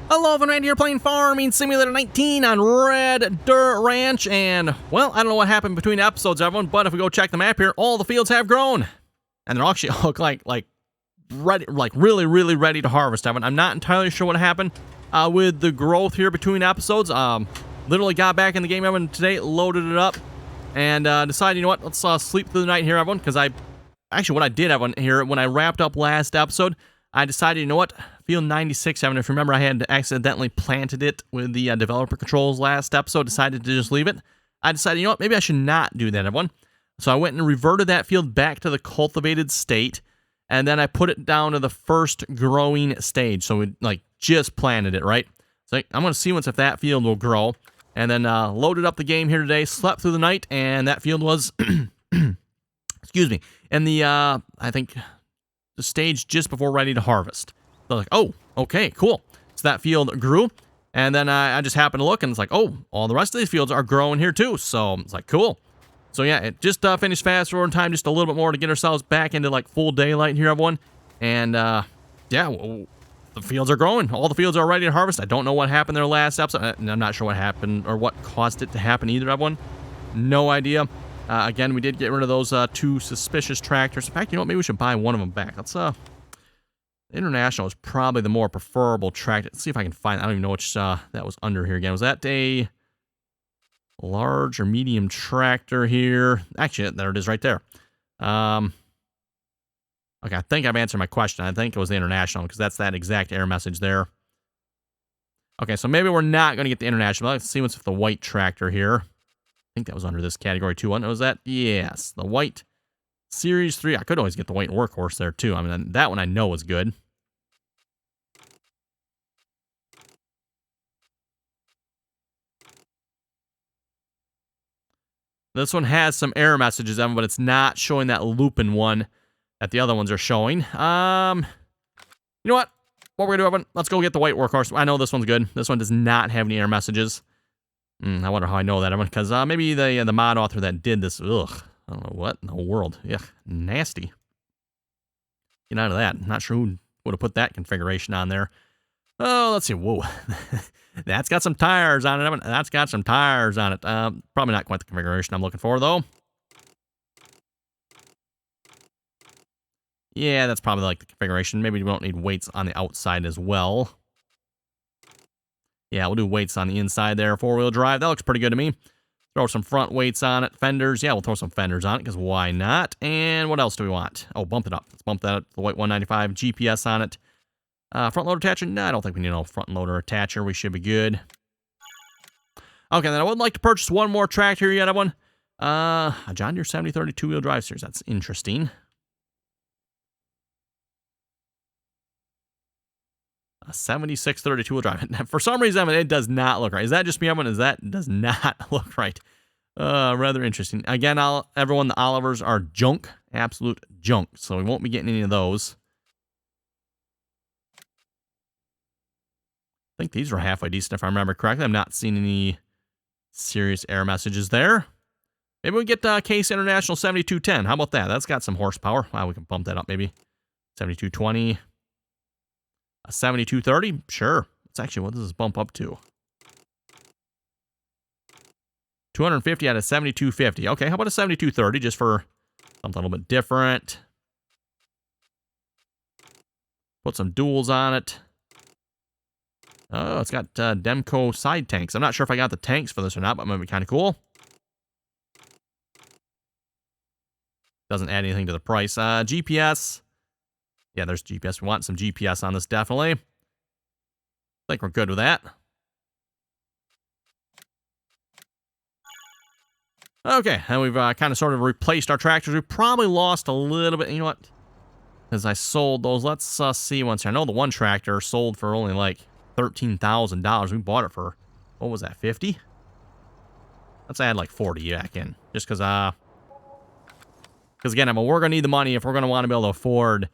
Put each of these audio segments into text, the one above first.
Hello, everyone, here playing Farming Simulator 19 on Red Dirt Ranch, and, well, I don't know what happened between episodes, everyone, but if we go check the map here, all the fields have grown. And they're actually look like ready, really ready to harvest, everyone. I'm not entirely sure what happened with the growth here between episodes. Literally got back in the game, everyone, today, loaded it up, and decided, you know what, let's sleep through the night here, everyone, because what I did, everyone, here, when I wrapped up last episode, I decided, you know what, field 96, if you remember, I had accidentally planted it with the developer controls last episode, decided to just leave it. I decided, you know what, maybe I should not do that, everyone. So I went and reverted that field back to the cultivated state, and then I put it down to the first growing stage. So we, just planted it, right? So I'm going to see once if that field will grow, and then loaded up the game here today, slept through the night, and that field was, excuse me, in the, I think, the stage just before ready to harvest. So like, oh, okay, cool. So that field grew, and then I just happened to look, and it's like, oh, all the rest of these fields are growing here too. So it's like, cool. So yeah, it just finished fast forward in time, just a little bit more to get ourselves back into like full daylight here, everyone. And yeah, the fields are growing. All the fields are ready to harvest. I don't know what happened there last episode. I'm not sure what happened or what caused it to happen either, everyone. No idea. Again, we did get rid of those two suspicious tractors. In fact, you know what? Maybe we should buy one of them back. Let's, International is probably the more preferable tractor. Let's see if I can find, I don't even know which, that was under here again. Was that a large or medium tractor here? Actually, there it is right there. Okay, I think I've answered my question. I think it was the International, because that's that exact error message there. Okay, so maybe we're not going to get the International. Let's see what's with the white tractor here. I think that was under this category too. What was that? Yes, the white Series 3. I could always get the white workhorse there too. I mean, that one I know is good. This one has some error messages, Evan, but it's not showing that looping one that the other ones are showing. You know what? What we're gonna do, Evan? Let's go get the white workhorse. I know this one's good. This one does not have any error messages. I wonder how I know that, Evan, because maybe the mod author that did this, ugh, I don't know what in the whole world. Yeah, nasty. Get out of that. Not sure who would have put that configuration on there. Oh, let's see. Whoa. That's got some tires on it, Evan. That's got some tires on it. Probably not quite the configuration I'm looking for, though. Yeah, that's probably like the configuration. Maybe we don't need weights on the outside as well. Yeah, we'll do weights on the inside there. Four-wheel drive. That looks pretty good to me. Throw some front weights on it. Fenders. Yeah, we'll throw some fenders on it, because why not? And what else do we want? Oh, bump it up. Let's bump that up to the white 195. GPS on it. Front loader attacher? No, I don't think we need no front loader attacher. We should be good. Okay, then I would like to purchase one more tractor yet, everyone. A John Deere 7030 two-wheel drive series. That's interesting. A 7630 two-wheel drive. For some reason, it does not look right. Is that just me, everyone? That does not look right. Rather interesting. Again, everyone, the Olivers are junk. Absolute junk. So we won't be getting any of those. I think these were halfway decent, if I remember correctly. I'm not seeing any serious error messages there. Maybe we get Case International 7210. How about that? That's got some horsepower. Wow, we can bump that up maybe. 7220. A 7230? Sure. It's actually, what does this bump up to? 250 out of 7250. Okay, how about a 7230 just for something a little bit different? Put some duals on it. Oh, it's got Demco side tanks. I'm not sure if I got the tanks for this or not, but it might be kind of cool. Doesn't add anything to the price. GPS. Yeah, there's GPS. We want some GPS on this, definitely. I think we're good with that. Okay, and we've kind of sort of replaced our tractors. We probably lost a little bit. You know what? As I sold those, let's see once here. I know the one tractor sold for only like $13,000. We bought it for, what was that, 50? Let's add like 40 back in. Just because again, we're going to need the money if we're going to want to be able to afford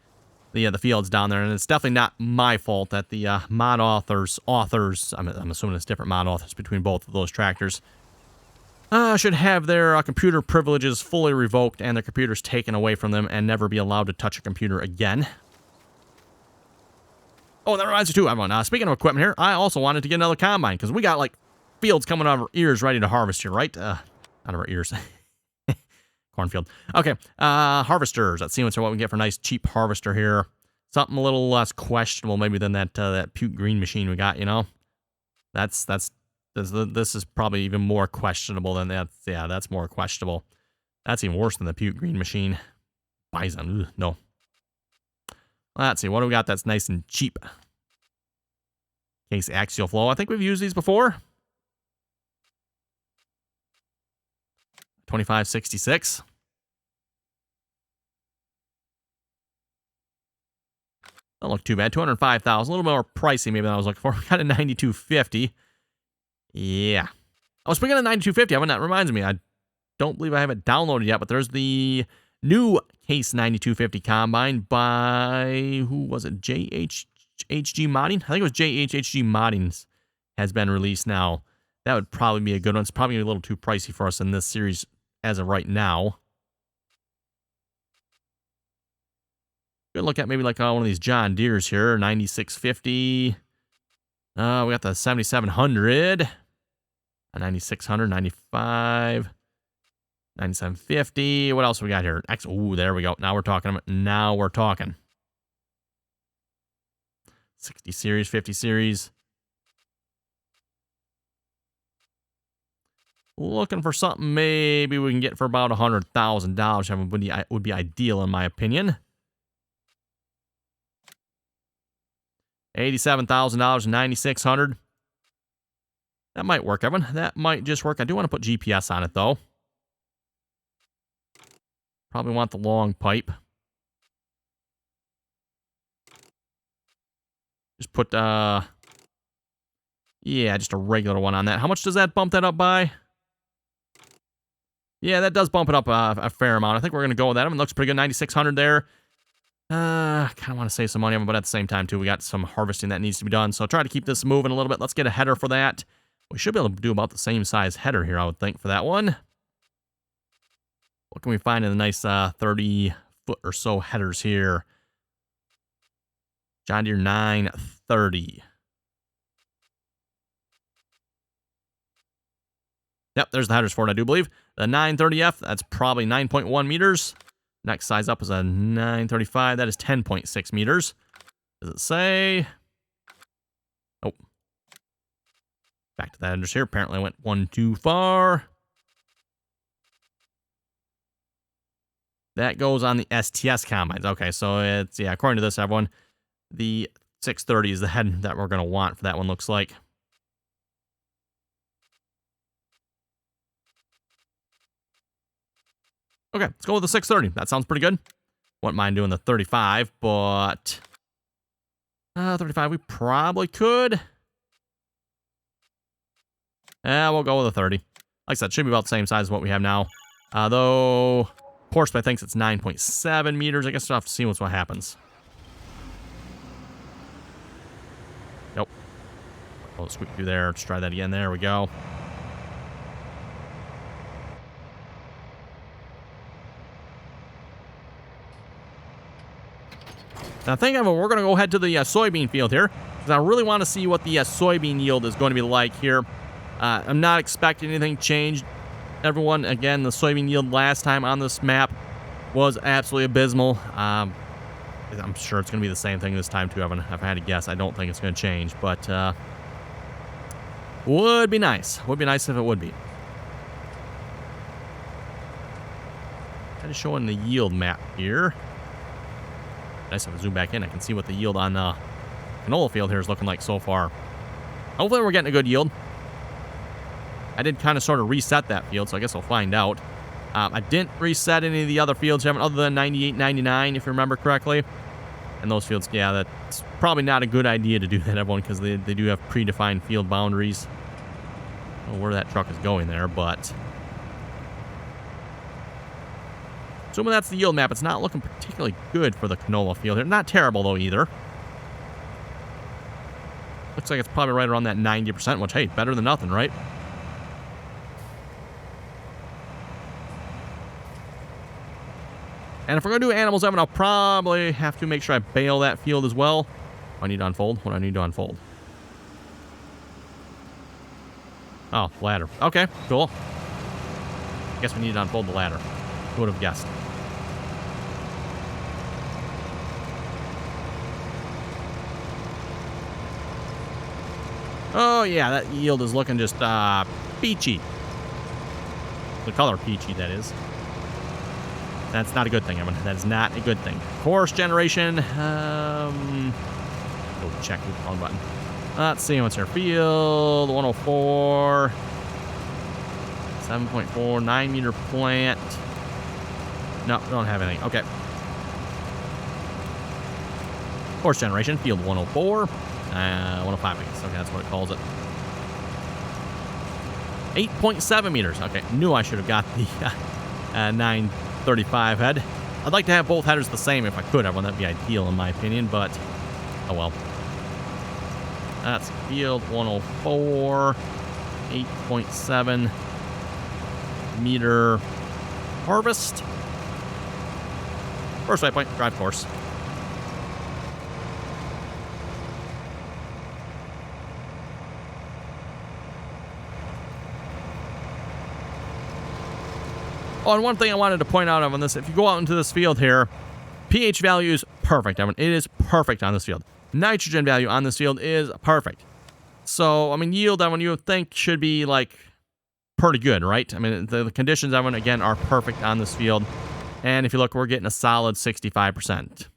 the fields down there, and it's definitely not my fault that the mod authors, I'm assuming it's different mod authors between both of those tractors, should have their computer privileges fully revoked and their computers taken away from them and never be allowed to touch a computer again. Oh, that reminds me too, everyone. Speaking of equipment here, I also wanted to get another combine because we got like fields coming out of our ears ready to harvest here, right? Out of our ears. Cornfield. Okay, harvesters. Let's see what we can get for a nice cheap harvester here. Something a little less questionable maybe than that puke green machine we got, you know? This is probably even more questionable than that. Yeah, that's more questionable. That's even worse than the puke green machine. Bison, ugh, no. Let's see, what do we got that's nice and cheap? Case axial flow. I think we've used these before. 2566. Don't look too bad. 205,000. A little more pricey maybe than I was looking for. We got a 9250. Yeah. Oh, speaking of 9250, that reminds me. I don't believe I have it downloaded yet, but there's the new Case 9250 combine by, who was it? JHG Modding? I think it was JHG Modding has been released now. That would probably be a good one. It's probably a little too pricey for us in this series as of right now. Good look at maybe like one of these John Deere's here. 9650. We got the 7700. A 9600, 95. 9750. What else we got here? Ooh, there we go. Now we're talking. 60 series, 50 series. Looking for something maybe we can get for about $100,000. Would be ideal in my opinion. $87,000, 9600. That might work, Evan. That might just work. I do want to put GPS on it though. Probably want the long pipe. Just put yeah, just a regular one on that. How much does that bump that up by? Yeah, that does bump it up a fair amount. I think we're going to go with that. I mean, it looks pretty good. 9600 there. Kind of want to save some money, but at the same time, too, we got some harvesting that needs to be done. So try to keep this moving a little bit. Let's get a header for that. We should be able to do about the same size header here, I would think, for that one. What can we find in the nice 30-foot or so headers here? John Deere 930. Yep, there's the headers for it, I do believe. The 930F, that's probably 9.1 meters. Next size up is a 935. That is 10.6 meters. Does it say? Oh. Back to the headers here. Apparently I went one too far. That goes on the STS combines. Okay, so it's, yeah, according to this, everyone, the 630 is the head that we're going to want for that one, looks like. Okay, let's go with the 630. That sounds pretty good. Wouldn't mind doing the 35, but 35 we probably could. Yeah, we'll go with a 30. Like I said, should be about the same size as what we have now. Though, Horsebay thinks it's 9.7 meters. I guess we'll have to see what happens. Nope. Oh, squeak through there. Let's try that again. There we go. Now, we're going to go head to the soybean field here, because I really want to see what the soybean yield is going to be like here. I'm not expecting anything changed. Everyone, again, the soybean yield last time on this map was absolutely abysmal. I'm sure it's going to be the same thing this time, too, Evan. If I had to guess, I don't think it's going to change, but would be nice. Would be nice if it would be. Kind of showing the yield map here. Nice if I zoom back in, I can see what the yield on the canola field here is looking like so far. Hopefully we're getting a good yield. I did kind of sort of reset that field, so I guess we'll find out. I didn't reset any of the other fields other than 98, 99, if you remember correctly. And those fields, yeah, that's probably not a good idea to do that, everyone, because they do have predefined field boundaries. I don't know where that truck is going there, but assuming that's the yield map, it's not looking particularly good for the canola field here. Not terrible, though, either. Looks like it's probably right around that 90%, which, hey, better than nothing, right? And if we're going to do animals, Evan, I'll probably have to make sure I bale that field as well. I need to unfold? What do I need to unfold? Oh, ladder. Okay, cool. Guess we need to unfold the ladder. Who would have guessed? Oh, yeah, that yield is looking just peachy. The color peachy, that is. That's not a good thing, everyone. That is not a good thing. Course generation. Go check the wrong button. Let's see what's our field. 104. 7.4. 9 meter plant. No, don't have anything. Okay. Course generation. Field 104. 105, I guess. Okay, that's what it calls it. 8.7 meters. Okay, knew I should have got the 935 head. I'd like to have both headers the same if I could. Everyone, that'd be ideal in my opinion, but oh well. That's field 104. 8.7 meter harvest. First waypoint, drive course. Oh, and one thing I wanted to point out on this, if you go out into this field here, pH value is perfect. I mean, it is perfect on this field. Nitrogen value on this field is perfect. So, I mean, yield, I mean, you would think should be, like, pretty good, right? I mean, the conditions, I mean, again, are perfect on this field. And if you look, we're getting a solid 65%.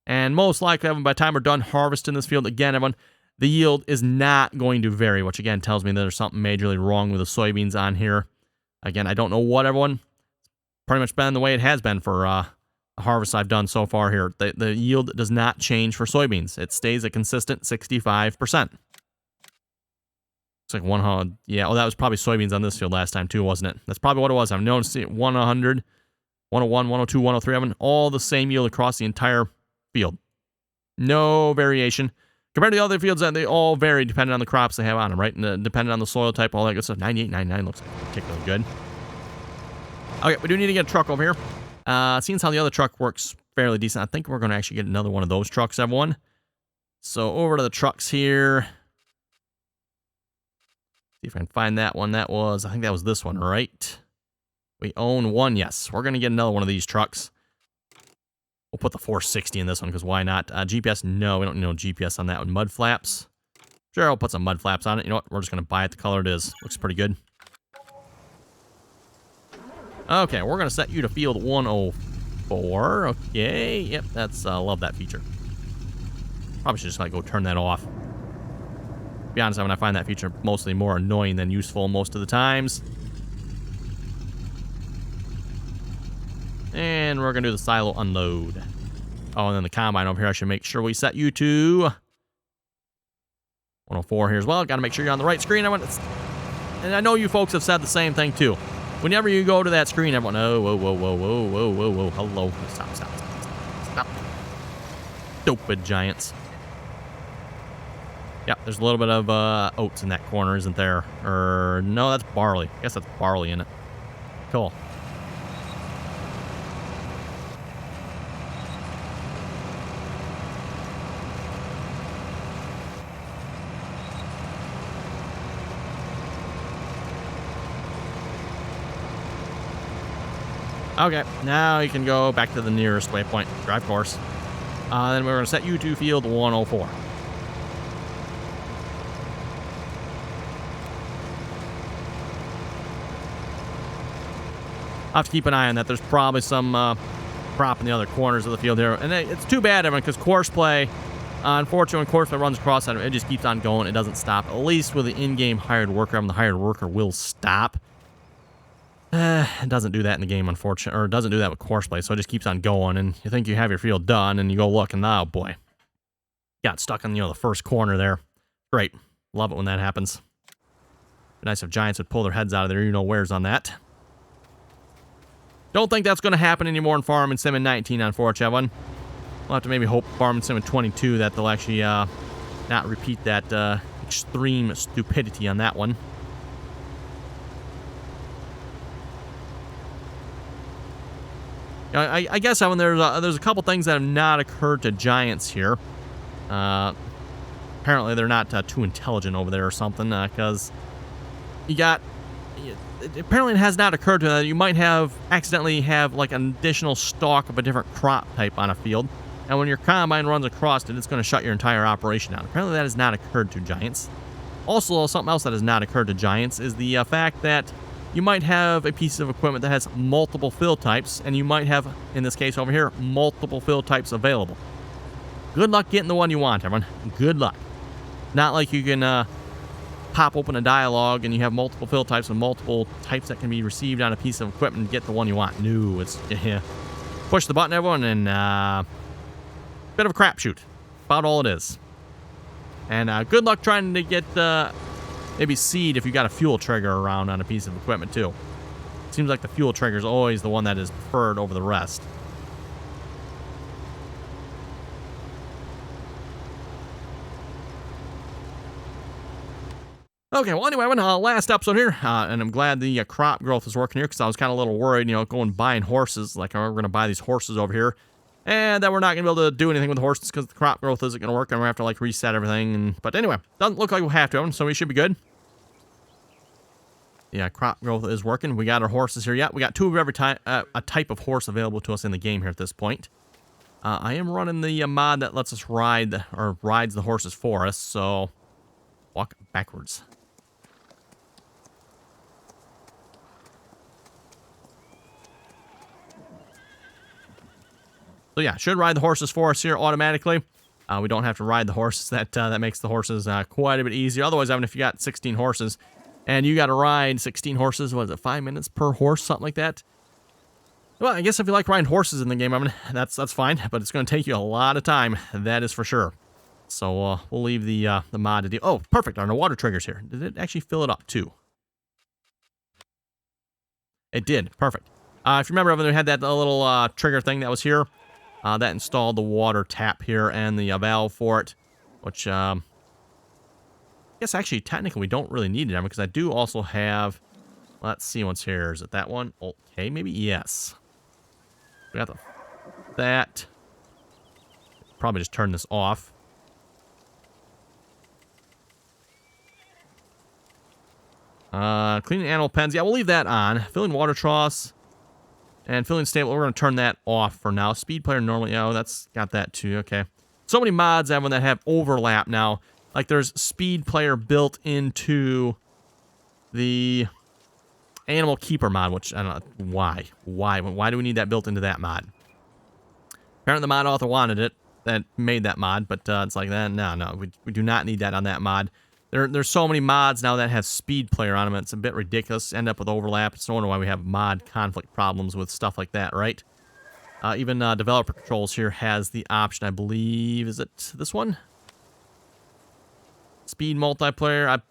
And most likely, everyone, by the time we're done harvesting this field, again, everyone, the yield is not going to vary, which, again, tells me that there's something majorly wrong with the soybeans on here. Again, I don't know what, everyone. Pretty much been the way it has been for a harvest I've done so far here. The yield does not change for soybeans. It stays a consistent 65%. It's like 100. Yeah, oh, that was probably soybeans on this field last time too, wasn't it? That's probably what it was. I've noticed it 100, 101, 102, 103, having all the same yield across the entire field. No variation. Compared to the other fields, they all vary depending on the crops they have on them, right? And depending on the soil type, all that good stuff. 98, 99 looks particularly good. Okay, we do need to get a truck over here. Seeing how the other truck works fairly decent, I think we're going to actually get another one of those trucks, everyone. So over to the trucks here. See if I can find that one. That was, I think that was this one, right? We own one, yes. We're going to get another one of these trucks. We'll put the 460 in this one, because why not? GPS, no, we don't need no GPS on that one. Mud flaps. Sure, I'll put some mud flaps on it. You know what? We're just going to buy it the color it is. Looks pretty good. Okay, we're going to set you to field 104. Okay, yep, that's, love that feature. Probably should just, like, go turn that off. To be honest, I find that feature mostly more annoying than useful most of the times. And we're going to do the silo unload. Oh, and then the combine over here, I should make sure we set you to 104 here as well. Got to make sure you're on the right screen. And I know you folks have said the same thing, too. Whenever you go to that screen, everyone, oh, whoa, whoa, whoa, whoa, whoa, whoa, whoa, hello. Stop, stop, stop, stop, stop. Stupid giants. Yep, there's a little bit of oats in that corner, isn't there? Or, no, that's barley. I guess that's barley in it. Cool. Okay, now you can go back to the nearest waypoint, drive course. Then we're going to set you to field 104. I'll have to keep an eye on that. There's probably some crop in the other corners of the field here. And it's too bad, everyone, because course play, unfortunately, when course play runs across that, it just keeps on going. It doesn't stop. At least with the in-game hired worker, the hired worker will stop. It doesn't do that in the game, unfortunately, or it doesn't do that with course play, so it just keeps on going, and you think you have your field done, and you go look, and oh boy, got stuck in, the first corner there. Great. Love it when that happens. Be nice if Giants would pull their heads out of there, where's on that. Don't think that's going to happen anymore in Farm and Sim in 19, unfortunately. We'll have to maybe hope Farm and Sim in 22 that they'll actually not repeat that extreme stupidity on that one. I guess there's a couple things that have not occurred to Giants here. apparently they're not too intelligent over there or something, because apparently it has not occurred to them that you might accidentally have like an additional stalk of a different crop type on a field, and when your combine runs across it, it's going to shut your entire operation down. Apparently that has not occurred to giants. Also, something else that has not occurred to giants is the fact that you might have a piece of equipment that has multiple field types, and you might have, in this case over here, multiple field types available. Good luck getting the one you want, everyone. Good luck. Not like you can pop open a dialogue and you have multiple field types and multiple types that can be received on a piece of equipment and get the one you want. No, it's push the button, everyone, and bit of a crapshoot. About all it is. And good luck trying to get maybe seed if you got a fuel trigger around on a piece of equipment too. Seems like the fuel trigger is always the one that is preferred over the rest. Okay, well, anyway, last episode here, and I'm glad the crop growth is working here, because I was kind of a little worried, going buying horses, like we're going to buy these horses over here, and that we're not going to be able to do anything with the horses because the crop growth isn't going to work, and we're going to have to, reset everything, but anyway, doesn't look like we'll have to, so we should be good. Yeah, crop growth is working. We got our horses here yet. We got two of every type of horse available to us in the game here at this point. I am running the mod that lets us rides the horses for us, so walk backwards. So yeah, should ride the horses for us here automatically. We don't have to ride the horses. That makes the horses quite a bit easier. Otherwise, if you got 16 horses and you got to ride 16 horses, what is it, 5 minutes per horse, something like that? Well, I guess if you like riding horses in the game, that's fine, but it's going to take you a lot of time. That is for sure. So we'll leave the mod to do. Oh, perfect. Our water trigger's here. Did it actually fill it up too? It did. Perfect. If you remember, we had that little trigger thing that was here. That installed the water tap here and the valve for it, which I guess actually technically we don't really need it because I do also have, let's see what's here. Is it that one? Okay, maybe yes. We got that. Probably just turn this off. Cleaning animal pens. Yeah, we'll leave that on. Filling water troughs. And filling stable, we're going to turn that off for now. Speed player normally, oh, that's got that too. Okay. So many mods, Evan, that have overlap now. Like there's speed player built into the animal keeper mod, which I don't know why. Why do we need that built into that mod? Apparently the mod author wanted it, that made that mod, but it's like that. No, we do not need that on that mod. There's so many mods now that have speed player on them. It's a bit ridiculous. End up with overlap. It's no wonder why we have mod conflict problems with stuff like that, right? Even developer controls here has the option, I believe. Is it this one? Speed multiplayer. I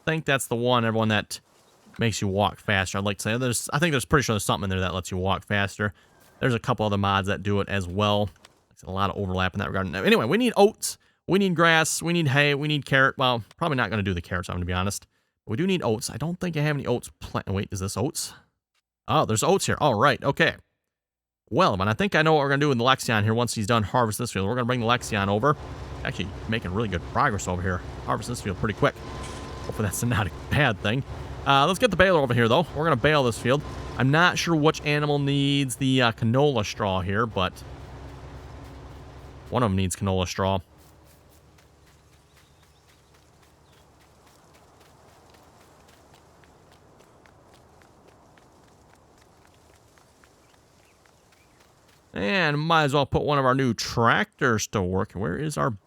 think that's the one, everyone, that makes you walk faster. I'd like to say I think there's pretty sure there's something in there that lets you walk faster. There's a couple other mods that do it as well. There's a lot of overlap in that regard. Anyway, we need oats. We need grass, we need hay, we need carrot. Well, probably not going to do the carrots, I'm going to be honest. But we do need oats. I don't think I have any oats planted. Wait, is this oats? Oh, there's oats here. All right, okay. Well, man, I think I know what we're going to do with the Lexion here once he's done harvest this field. We're going to bring the Lexion over. Actually, making really good progress over here. Harvest this field pretty quick. Hopefully that's not a bad thing. Let's get the baler over here, though. We're going to bale this field. I'm not sure which animal needs the canola straw here, but one of them needs canola straw. And might as well put one of our new tractors to work. Where is our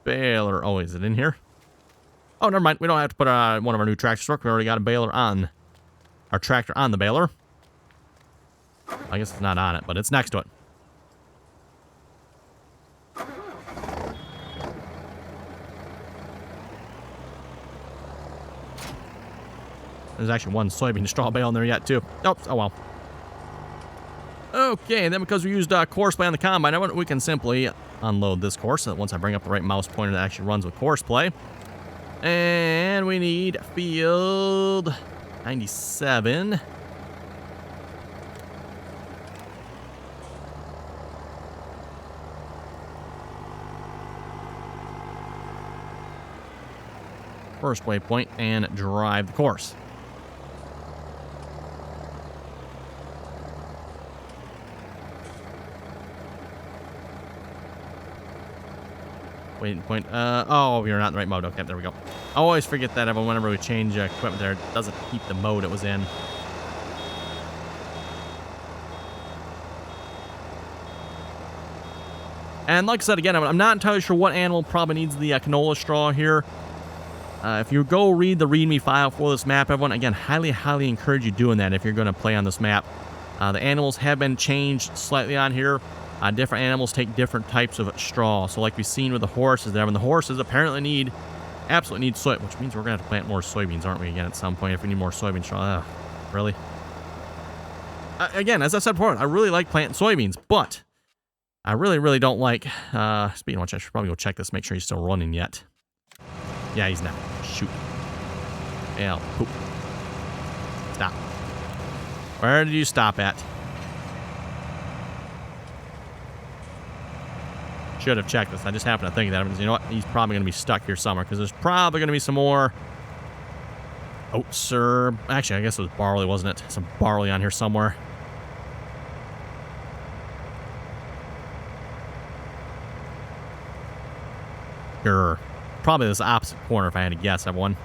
baler? Oh, is it in here? Oh, never mind. We don't have to put one of our new tractors to work. We already got a baler on our tractor on the baler. I guess it's not on it, but it's next to it. There's actually one soybean straw bale in there yet, too. Oops, oh well. Okay, and then because we used courseplay on the combine, we can simply unload this course. So that once I bring up the right mouse pointer, that actually runs with courseplay. And we need field 97. first waypoint and drive the course. Waypoint. Oh, you're not in the right mode. Okay, there we go. I always forget that whenever we change equipment there, it doesn't keep the mode it was in. And like I said, again, I'm not entirely sure what animal probably needs the canola straw here. If you go read the README file for this map, everyone, again, highly encourage you doing that if you're going to play on this map. The animals have been changed slightly on here. Different animals take different types of straw. So like we've seen with the horses there, and the horses apparently absolutely need soy, which means we're going to have to plant more soybeans, aren't we, again, at some point, if we need more soybean straw. Really? Again, as I said before, I really like planting soybeans, but I really don't like, speaking of which, I should probably go check this, make sure he's still running yet. Yeah, he's not. Shoot. Yeah, poop. Stop. Where did you stop at? Should have checked this. I just happened to think that. You know what? He's probably going to be stuck here somewhere because there's probably going to be some more oats or... Actually, I guess it was barley, wasn't it? Some barley on here somewhere. Sure. Probably this opposite corner if I had to guess, everyone.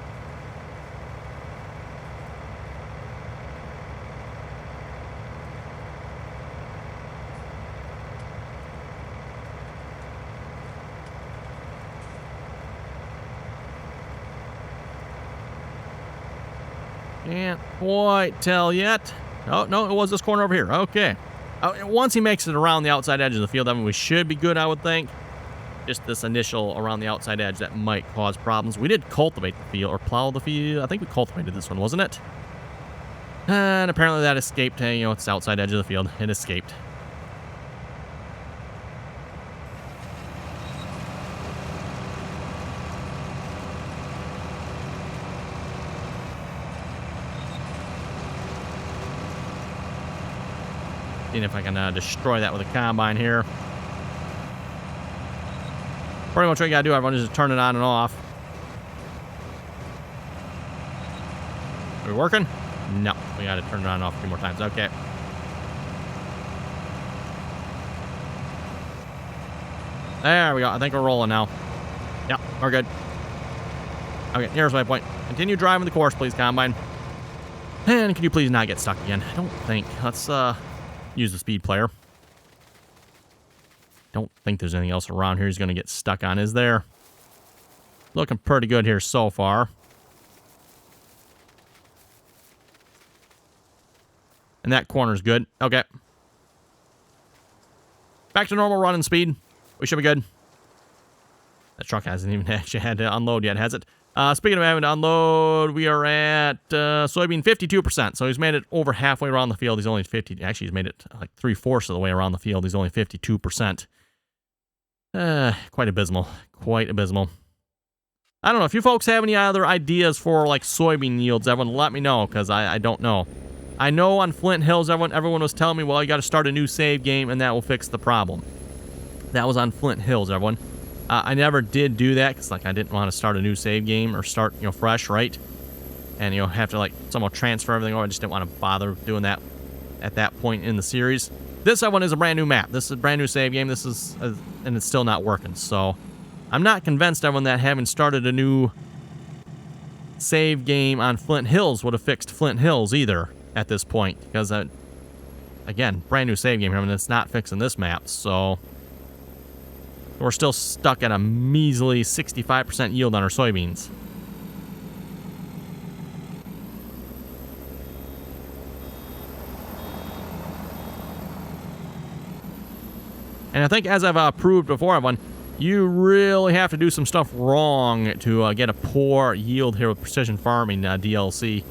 Can't quite tell yet. Oh, no, it was this corner over here. Okay. Once he makes it around the outside edge of the field, I mean, we should be good, I would think. Just this initial around the outside edge, that might cause problems. We did cultivate the field, or plow the field. I think we cultivated this one, wasn't it? And apparently that escaped. Hey, you know, it's the outside edge of the field. It escaped. Seeing if I can destroy that with a combine here. Pretty much what you gotta do, everyone, is just turn it on and off. Are we working? No, we gotta turn it on and off a few more times. Okay. There we go. I think we're rolling now. Yep, we're good. Okay, here's my point. Continue driving the course, please, combine. And can you please not get stuck again? I don't think. Let's use the speed player. Don't think there's anything else around here he's going to get stuck on, is there? Looking pretty good here so far. And that corner's good. Okay. Back to normal running speed. We should be good. That truck hasn't even actually had to unload yet, has it? Speaking of having to unload, we are at soybean 52%. So he's made it over halfway around the field. He's only 50. Actually, he's made it like 3/4 of the way around the field. He's only 52%. Quite abysmal. Quite abysmal. I don't know. If you folks have any other ideas for like soybean yields, everyone, let me know, because I don't know. I know on Flint Hills, everyone was telling me, well, you got to start a new save game, and that will fix the problem. That was on Flint Hills, everyone. I never did do that because, like, I didn't want to start a new save game or start, you know, fresh, right? And, you know, have to, like, somehow transfer everything over. I just didn't want to bother doing that at that point in the series. This one is a brand new map. This is a brand new save game. This is, and it's still not working. So, I'm not convinced, everyone, that having started a new save game on Flint Hills would have fixed Flint Hills either at this point. Because, again, brand new save game here, and it's not fixing this map. So, we're still stuck at a measly 65% yield on our soybeans. And I think, as I've proved before, everyone, you really have to do some stuff wrong to get a poor yield here with Precision Farming DLC.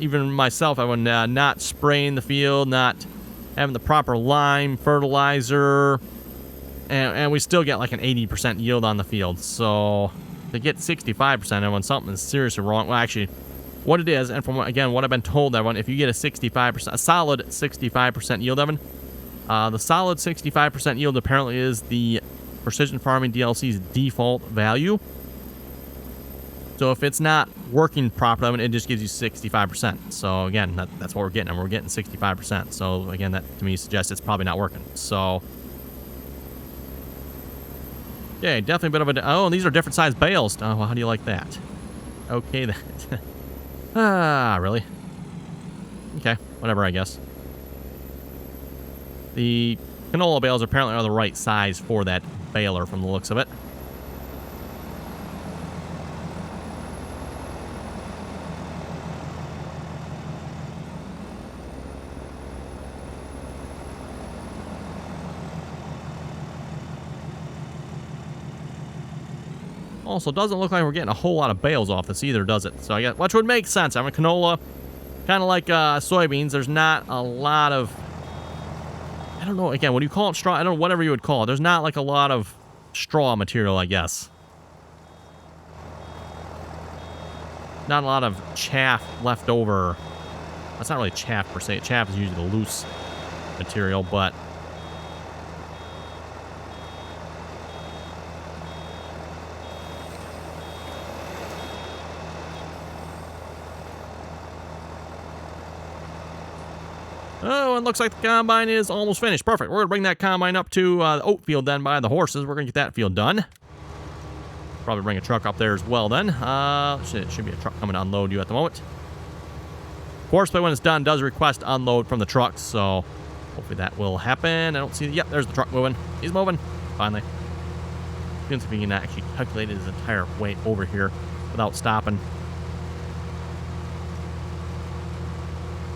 Even myself, I would not spraying the field, not having the proper lime, fertilizer, and we still get like an 80% yield on the field. So to get 65%, everyone, something is seriously wrong. Well, actually, what it is, and from again what I've been told, everyone, if you get a 65%, a solid 65% yield, everyone, the solid 65% yield apparently is the Precision Farming DLC's default value. So So if it's not working properly, it just gives you 65%. So again, that's what we're getting, and we're getting 65%. So again, that to me suggests it's probably not working. So yeah, definitely a bit of a... Oh, and these are different size bales. Oh, well, how do you like that? Okay, then. Really? Okay, whatever, I guess. The canola bales apparently are the right size for that baler from the looks of it. Also, doesn't look like we're getting a whole lot of bales off this either, does it? So I guess, which would make sense. I mean, canola, kind of like soybeans, there's not a lot of... I don't know, again, what do you call it? Straw? I don't know, whatever you would call it. There's not like a lot of straw material, I guess. Not a lot of chaff left over. That's not really chaff per se. Chaff is usually the loose material, but... Oh, it looks like the combine is almost finished. Perfect. We're going to bring that combine up to the oat field then by the horses. We're going to get that field done. Probably bring a truck up there as well then. Should be a truck coming to unload you at the moment. Horseplay, when it's done, does request unload from the trucks, so hopefully that will happen. I don't see... Yep, there's the truck moving. He's moving. Finally. Let's see if we can actually calculate his entire way over here without stopping.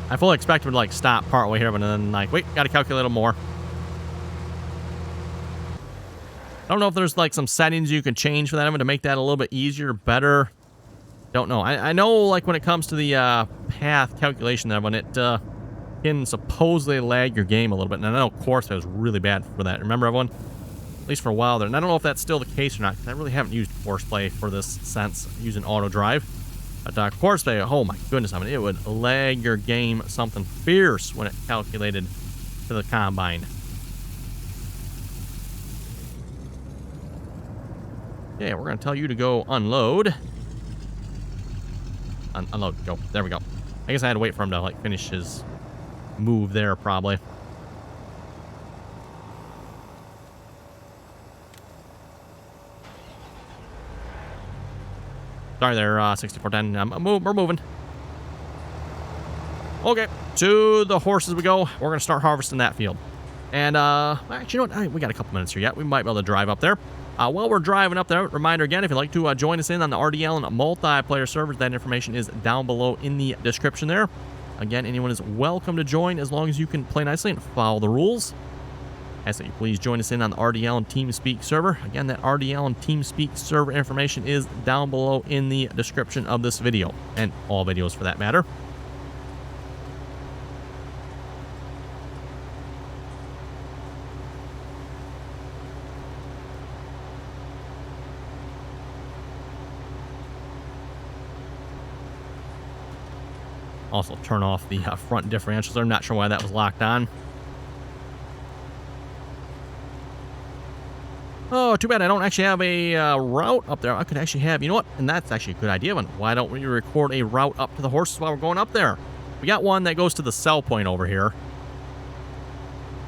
I fully expect him to, like, stop partway here, but then, like, wait, gotta calculate a little more. I don't know if there's, like, some settings you can change for that to make that a little bit easier, better. Don't know. I know, like, when it comes to the path calculation, that when it can supposedly lag your game a little bit. And I know, of course, that was really bad for that. Remember, everyone? At least for a while there. And I don't know if that's still the case or not, because I really haven't used Horseplay for this sense, using auto drive. But Horseplay, oh my goodness, I mean, it would lag your game something fierce when it calculated to the combine. Yeah, we're going to tell you to go unload. Unload, go. There we go. I guess I had to wait for him to, like, finish his move there, probably. Sorry there, 6410. We're moving. Okay, to the horses we go. We're going to start harvesting that field. And, actually, you know what? We got a couple minutes here yet. We might be able to drive up there. While we're driving up there, reminder again, if you'd like to join us in on the RDAllen multiplayer servers, that information is down below in the description there. Again, anyone is welcome to join as long as you can play nicely and follow the rules. Ask that you please join us in on the RDAllen TeamSpeak server. Again, that RDAllen TeamSpeak server information is down below in the description of this video, and all videos for that matter. Also turn off the front differentials. I'm not sure why that was locked on. Oh, too bad I don't actually have a route up there. I could actually have, you know what? And that's actually a good idea. Why don't we record a route up to the horses while we're going up there? We got one that goes to the sell point over here.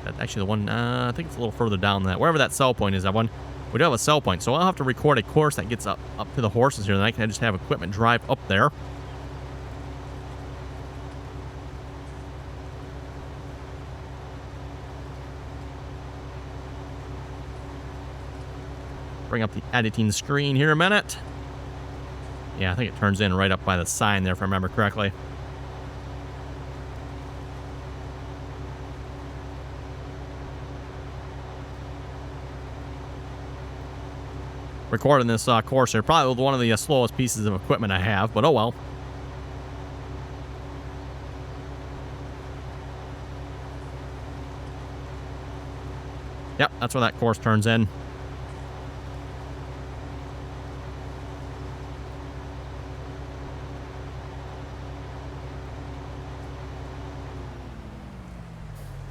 That's actually the one, I think it's a little further down than that. Wherever that sell point is, that one. We do have a sell point, so I'll have to record a course that gets up to the horses here. Then I can just have equipment drive up there. Bring up the editing screen here a minute. Yeah, I think it turns in right up by the sign there, if I remember correctly. Recording this course here, probably one of the slowest pieces of equipment I have, but oh well. Yep, that's where that course turns in.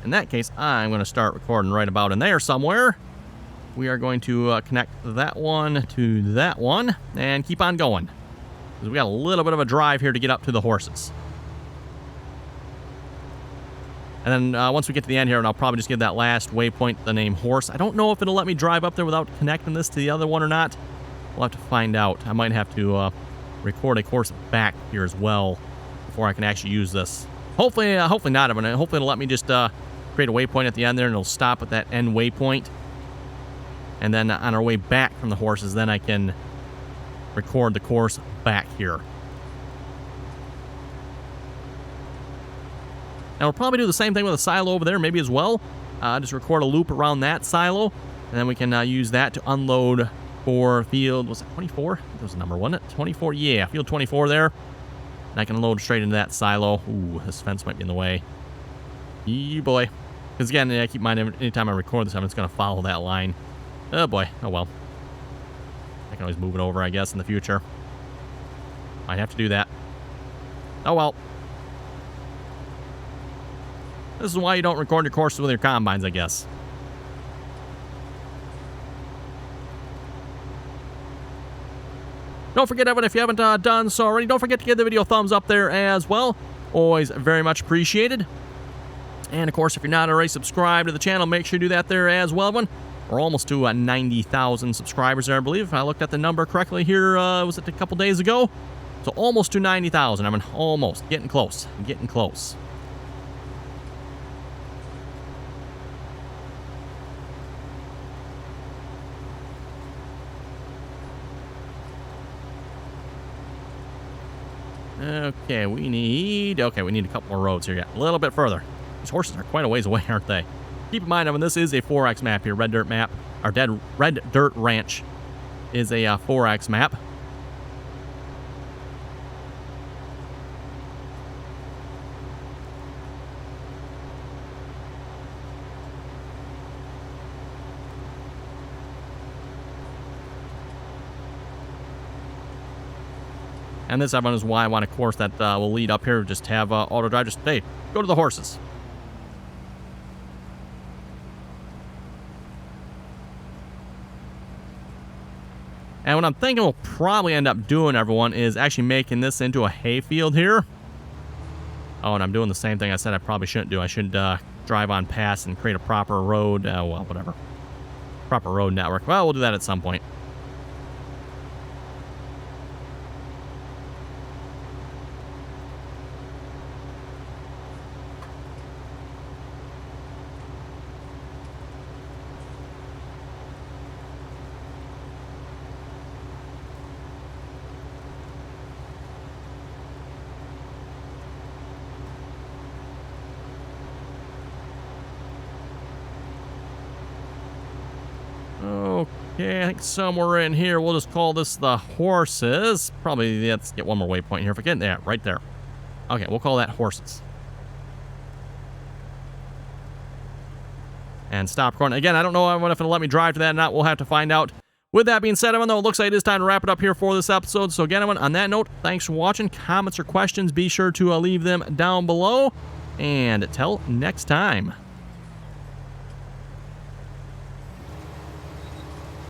In that case, I'm going to start recording right about in there somewhere. We are going to connect that one to that one and keep on going. because we got a little bit of a drive here to get up to the horses. And then once we get to the end here, and I'll probably just give that last waypoint the name Horse. I don't know if it'll let me drive up there without connecting this to the other one or not. We'll have to find out. I might have to record a course back here as well before I can actually use this. Hopefully not. Hopefully it'll let me just create a waypoint at the end there, and it'll stop at that end waypoint. And then on our way back from the horses, then I can record the course back here. Now, we'll probably do the same thing with a silo over there, maybe as well. Just record a loop around that silo, and then we can use that to unload for field, was it 24? That was the number, wasn't it? 24, yeah, field 24 there. And I can load straight into that silo. Ooh, this fence might be in the way. Yee boy. Because again, keep in mind, anytime I record this, it's going to follow that line. Oh boy, oh well. I can always move it over, I guess, in the future. Might have to do that. Oh well. This is why you don't record your courses with your combines, I guess. Don't forget, everyone, if you haven't done so already, don't forget to give the video a thumbs up there as well. Always very much appreciated. And, of course, if you're not already subscribed to the channel, make sure you do that there as well, everyone. We're almost to 90,000 subscribers there, I believe. If I looked at the number correctly here, was it a couple days ago? So almost to 90,000. I mean, almost. Getting close. Getting close. Okay, we need a couple more roads here. Yeah, a little bit further. These horses are quite a ways away, aren't they? Keep in mind, I mean, this is a 4X map here. Red Dirt map, or Red Dirt Ranch is a 4X map. And this, everyone, is why I want a course that will lead up here. Just have auto drive. Just, hey, go to the horses. And what I'm thinking we'll probably end up doing, everyone, is actually making this into a hay field here. Oh, and I'm doing the same thing I said I probably shouldn't do. I should drive on past and create a proper road. Well, whatever. Proper road network. Well, we'll do that at some point. Okay, I think somewhere in here, we'll just call this the horses. Probably, let's get one more waypoint here. Forget that, right there. Okay, we'll call that horses. And stop recording. Again, I don't know if it'll let me drive to that or not. We'll have to find out. With that being said, everyone, though, it looks like it is time to wrap it up here for this episode. So again, everyone, on that note, thanks for watching. Comments or questions, be sure to leave them down below. And till next time.